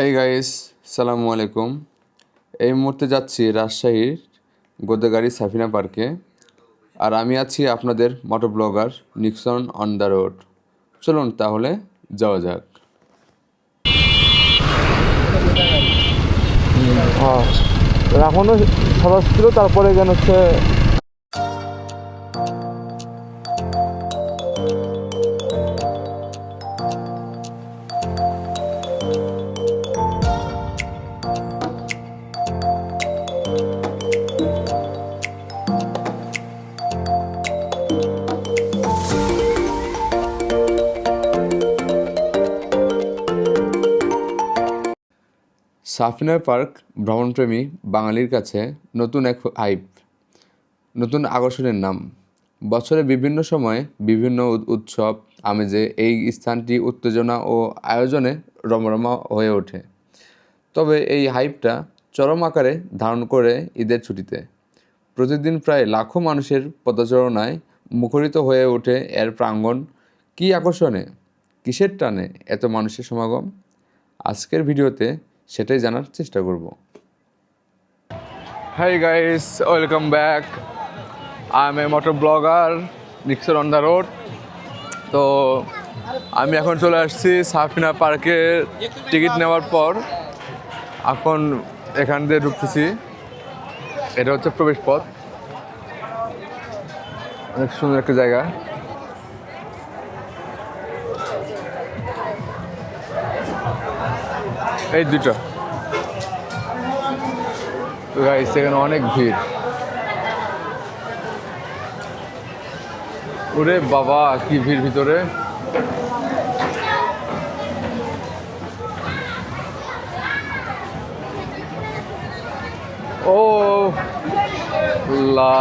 Hey guys, সালামু আলাইকুম। এই মুহূর্তে যাচ্ছি রাজশাহীর গোদাগাড়ি সাফিনা পার্কে। আর আমি আছি আপনাদের moto blogger Nixon on the road. চলুন তাহলে যাওয়া যাক। এখনো খরচ ছিল, তারপরে কেন হচ্ছে সাফিনা পার্ক ভ্রমণপ্রেমী বাঙালির কাছে নতুন এক হাইপ, নতুন আকর্ষণের নাম। বছরের বিভিন্ন সময়ে বিভিন্ন উৎসব আমেজে এই স্থানটি উত্তেজনা ও আয়োজনে রমরমা হয়ে ওঠে। তবে এই হাইপটা চরম আকারে ধারণ করে ঈদের ছুটিতে। প্রতিদিন প্রায় লাখো মানুষের পদচারণায় মুখরিত হয়ে ওঠে এর প্রাঙ্গণ। কী আকর্ষণে, কিসের টানে এত মানুষের সমাগম? আজকের ভিডিওতে সেটাই জানার চেষ্টা করব। Hi guys, welcome back. I M A motor blogger Nixon on the road. তো আমি এখন চলে আসছি সাফিনা পার্কে। টিকিট নেওয়ার পর এখন এখান দিয়ে ঢুকতেছি। এটা হচ্ছে প্রবেশ পথ। অনেক সুন্দর একটা জায়গা। এই দুটো তো গাইস, এখানে অনেক ভিড়। ওরে বাবা, কি ভিড় ভিতরে! ও লা,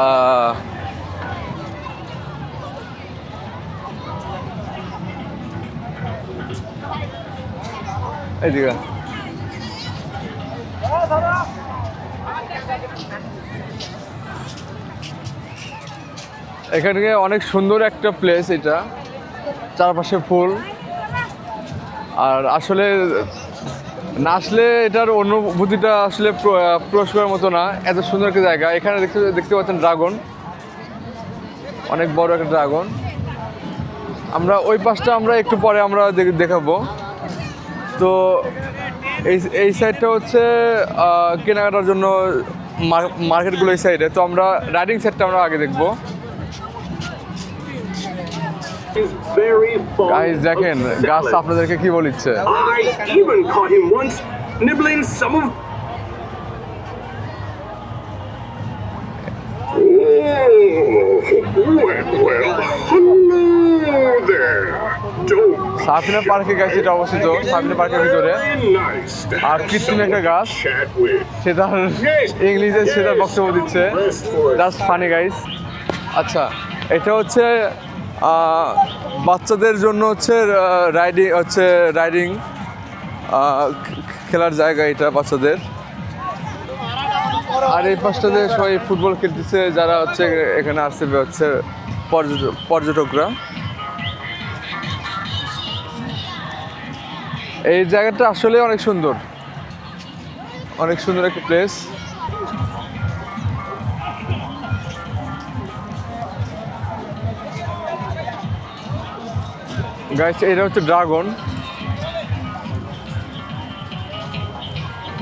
এইদিকে এখানে অনেক সুন্দর একটা প্লেস। এটা চারপাশে ফুল, আর আসলে না আসলে এটার অনুভূতিটা আসলে প্রকাশ করার মতো না। এত সুন্দর একটা জায়গা। এখানে দেখতে পাচ্ছেন ড্রাগন, অনেক বড় একটা ড্রাগন। আমরা ওই পাশটা আমরা একটু পরে আমরা দেখাবো। তো এই সাইডটা হচ্ছে কেনাকাটার জন্য মার্কেটগুলো এই সাইডে। তো আমরা রাইডিং সাইডটা আমরা আগে দেখবো। গাইস দেখেন, গাছ আপনাদেরকে কি বলিচ্ছে। I even caught him once nibbling some of. Well, hello there. Don't. Safina পার্কে গাছ এটা অবস্থিত সাফিনা পার্কের ভিতরে। আর কৃত্রিম একটা গাছ, সে তার ইংলিশে সে তার বক্তব্য দিচ্ছে। Just funny guys. আচ্ছা, এটা হচ্ছে বাচ্চাদের জন্য হচ্ছে রাইডিং খেলার জায়গা এটা বাচ্চাদের। আর এই পাশটাতে সবাই ফুটবল খেলতেছে, যারা হচ্ছে এখানে আসছে হচ্ছে পর্যটকরা। এই জায়গাটা আসলে অনেক সুন্দর, অনেক সুন্দর একটা প্লেস। গাইস, এটা হচ্ছে ড্রাগন।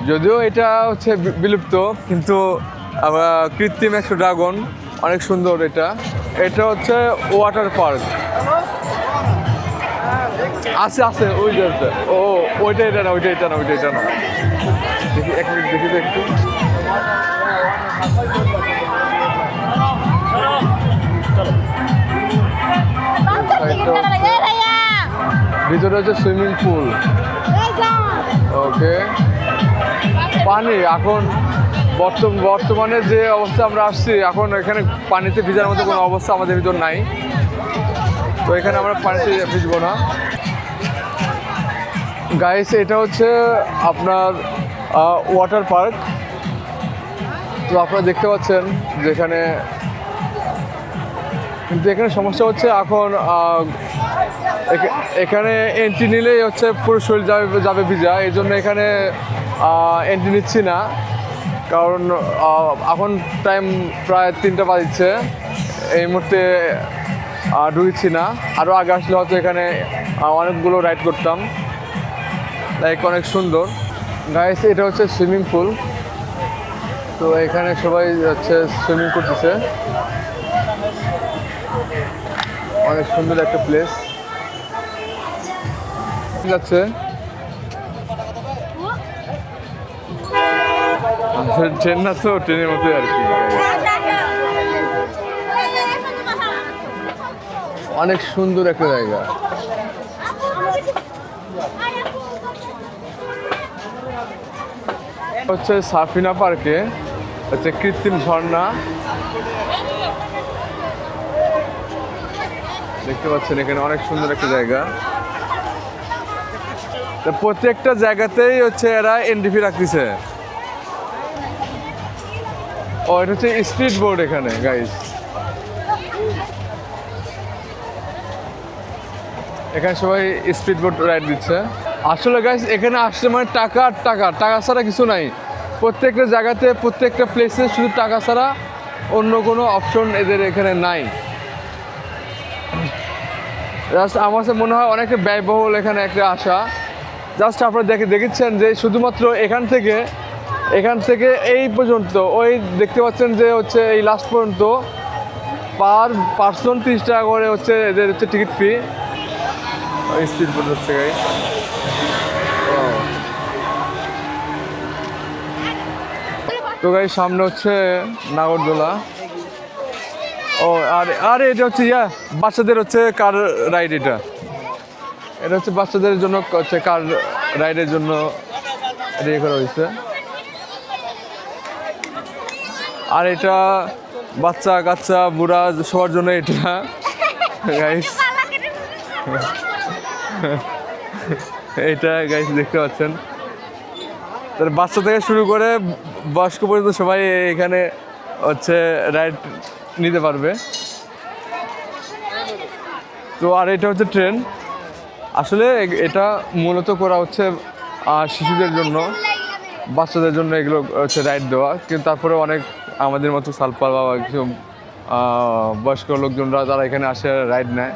যদিও এটা হচ্ছে বিলুপ্ত, কিন্তু কৃত্রিম একটা ড্রাগন, অনেক সুন্দর এটা। এটা হচ্ছে ওয়াটার পার্ক। আছে ওই জায়গাটা। ও ওইটা, এটা না, এটা না। দেখি এক মিনিট, দেখি তো একটু। ভিতরে হচ্ছে সুইমিং পুল। ওকে, পানি এখন বর্তমানে যে অবস্থা আমরা আসছি, এখন এখানে পানিতে ভিজার মতো কোনো অবস্থা আমাদের ভিতর নাই। তো এখানে আমরা পানিতে ভিজবো না। গাইস, এটা হচ্ছে আপনার ওয়াটার পার্ক। তো আপনারা দেখতে পাচ্ছেন যেখানে, কিন্তু এখানে সমস্যা হচ্ছে এখন এখানে এন্ট্রি নিলেই হচ্ছে পুরো শরীর যাবে যাবে ভিজা, এই জন্য এখানে এন্ট্রি নিচ্ছি না, কারণ এখন টাইম প্রায় 3টা বাজছে, এই মুহূর্তে ঢুকছি না। আরও আগে আসলে হয়তো এখানে অনেকগুলো রাইড করতাম, লাইক অনেক সুন্দর। গাইস, এটা হচ্ছে সুইমিং পুল, তো এখানে সবাই হচ্ছে সুইমিং করতেছে, অনেক সুন্দর একটা প্লেস যাচ্ছে। ট্রেন না তো, ট্রেনের মতোই আর কি, অনেক সুন্দর একটা জায়গা। হচ্ছে সাফিনা পার্কে হচ্ছে কৃত্রিম ঝর্ণা, দেখতে পাচ্ছেন এখানে অনেক সুন্দর একটা জায়গা। তো প্রত্যেকটা জায়গাতেই হচ্ছে এরা এনডিপি রাখতেছে। ও, এটা হচ্ছে স্পিড বোর্ড এখানে গাইস, এখানে সবাই স্পিড বোট রাইড দিচ্ছে। আসলে গাইস, এখানে আসলে মানে টাকা আর টাকা, টাকা ছাড়া কিছু নাই। প্রত্যেকটা জায়গাতে, প্রত্যেকটা প্লেসে শুধু টাকা ছাড়া অন্য কোনো অপশন এদের এখানে নাই। জাস্ট আমার কাছে মনে হয় অনেকটা ব্যয়বহুল এখানে একটা আসা। জাস্ট আপনারা দেখেছেন যে শুধুমাত্র এখান থেকে এই পর্যন্ত, ওই দেখতে পাচ্ছেন যে হচ্ছে এই লাস্ট পর্যন্ত পার পার্সন 30 টাকা করে হচ্ছে এদের হচ্ছে টিকিট ফি। স্পিড বোট হচ্ছে গাইস, তো গাইস সামনে হচ্ছে নাগরদোলা। ও, আর এটা হচ্ছে বাচ্চাদের হচ্ছে কার রাইড, এটা হচ্ছে বাচ্চাদের জন্য হচ্ছে কার রাইডের জন্য ইয়ে করা হয়েছে। আর এটা বাচ্চা কাচ্চা বুড়া সবার জন্য এটা গাইস। এটা গাইস দেখতে পাচ্ছেন, তার বাচ্চা থেকে শুরু করে বয়স্ক পর্যন্ত সবাই এখানে হচ্ছে রাইড নিতে পারবে। তো আর এটা হচ্ছে ট্রেন, আসলে এটা মূলত করা হচ্ছে শিশুদের জন্য, বাচ্চাদের জন্য এগুলো হচ্ছে রাইড দেওয়া, কিন্তু তারপরে অনেক আমাদের মতো সালপাল বা কিছু বয়স্ক লোকজনরা তারা এখানে আসে রাইড নেয়।